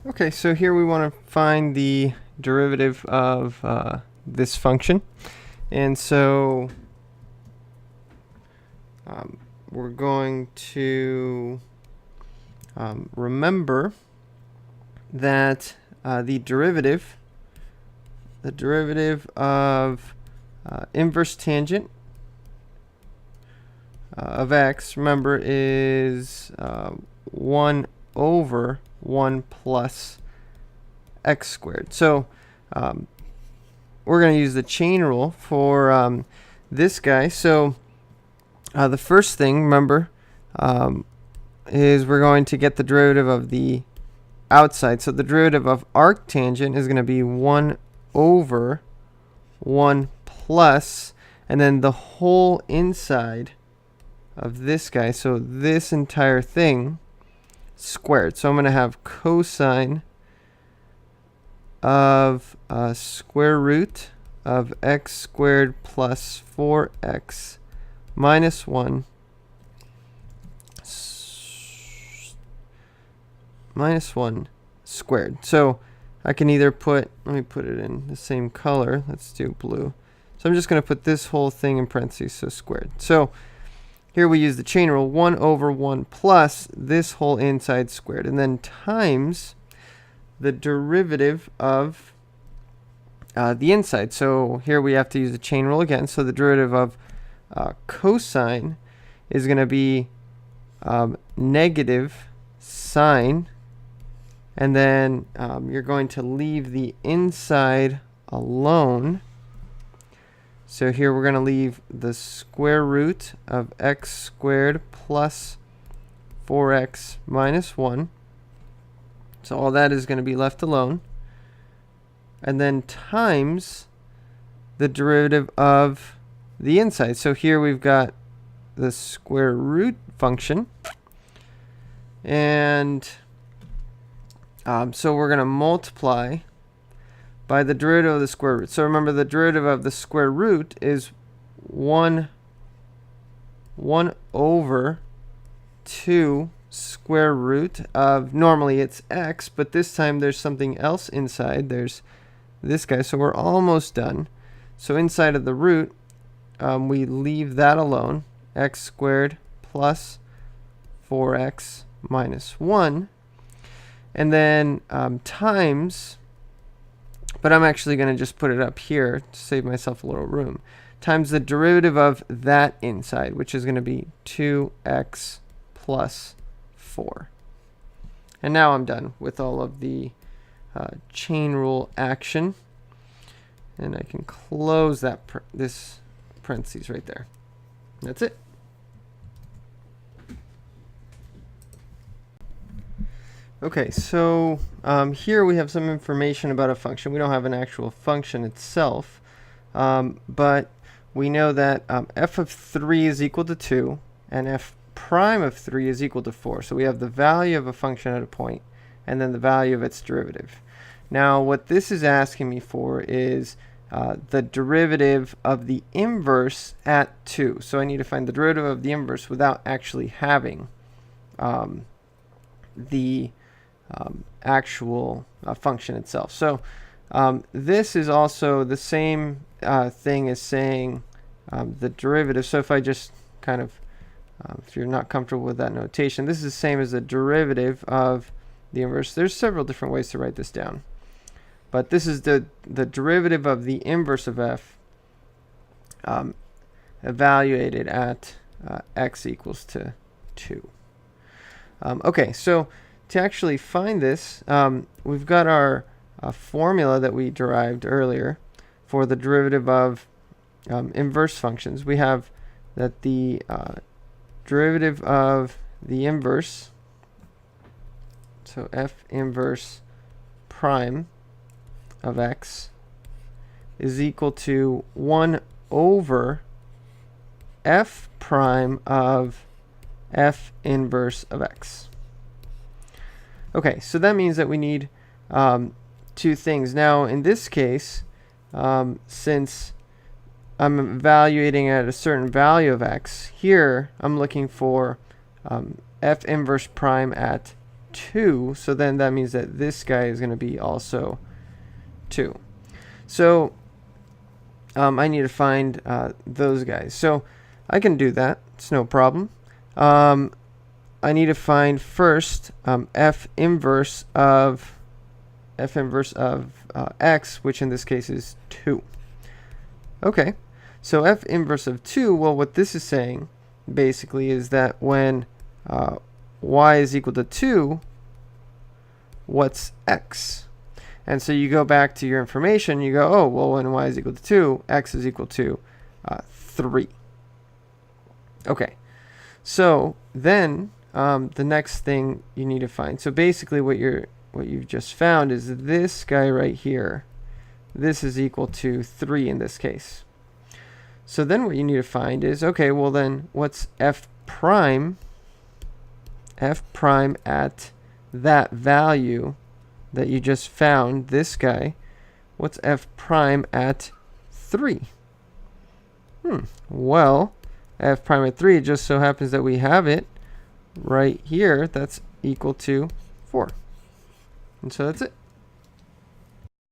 Okay, so here we want to find the derivative of this function. And so we're going to remember that the derivative of inverse tangent of x, remember, is 1 over 1 plus x squared. So we're going to use the chain rule for this guy. So the first thing, remember, is we're going to get the derivative of the outside. So the derivative of arctangent is going to be 1 over 1 plus, and then the whole inside of this guy, so this entire thing, squared. So I'm going to have cosine of square root of x squared plus 4x minus 1 squared. So I can either put, let me put it in the same color. Let's do blue. So I'm just going to put this whole thing in parentheses, so squared. So here we use the chain rule, 1 over 1 plus this whole inside squared, and then times the derivative of the inside. So here we have to use the chain rule again. So the derivative of cosine is going to be negative sine, and then you're going to leave the inside alone. So here we're going to leave the square root of x squared plus 4x minus 1. So all that is going to be left alone. And then times the derivative of the inside. So here we've got the square root function. And so we're going to multiply by the derivative of the square root. So remember, the derivative of the square root is 1 over 2 square root of, normally it's x, but this time there's something else inside. There's this guy, so we're almost done. So inside of the root, we leave that alone, x squared plus 4x minus 1. And then times, but I'm actually going to just put it up here to save myself a little room, times the derivative of that inside, which is going to be 2x plus 4. And now I'm done with all of the chain rule action. And I can close that this parentheses right there. That's it. Okay, so here we have some information about a function. We don't have an actual function itself, but we know that f of 3 is equal to 2, and f prime of 3 is equal to 4. So we have the value of a function at a point, and then the value of its derivative. Now, what this is asking me for is the derivative of the inverse at 2. So I need to find the derivative of the inverse without actually having the actual function itself. So this is also the same thing as saying the derivative. So if I just kind of, if you're not comfortable with that notation, this is the same as the derivative of the inverse. There's several different ways to write this down. But this is the derivative of the inverse of f evaluated at x equals to 2. Okay, so to actually find this, we've got our formula that we derived earlier for the derivative of inverse functions. We have that the derivative of the inverse, so f inverse prime of x, is equal to 1 over f prime of f inverse of x. Okay, so that means that we need two things. Now, in this case, since I'm evaluating at a certain value of x, here I'm looking for f inverse prime at 2. So then that means that this guy is going to be also 2. So I need to find those guys. So I can do that. It's no problem. I need to find first f inverse of x, which in this case is 2. Okay, so f inverse of 2, well, what this is saying basically is that when y is equal to 2, what's x? And so you go back to your information, you go, oh, well, when y is equal to 2, x is equal to 3. Okay, so then the next thing you need to find. So basically what you've just found is this guy right here. This is equal to 3 in this case. So then what you need to find is, okay, well then what's f prime at that value that you just found, this guy, what's f prime at 3? Well, f prime at 3, it just so happens that we have it right here. That's equal to 4. And so that's it.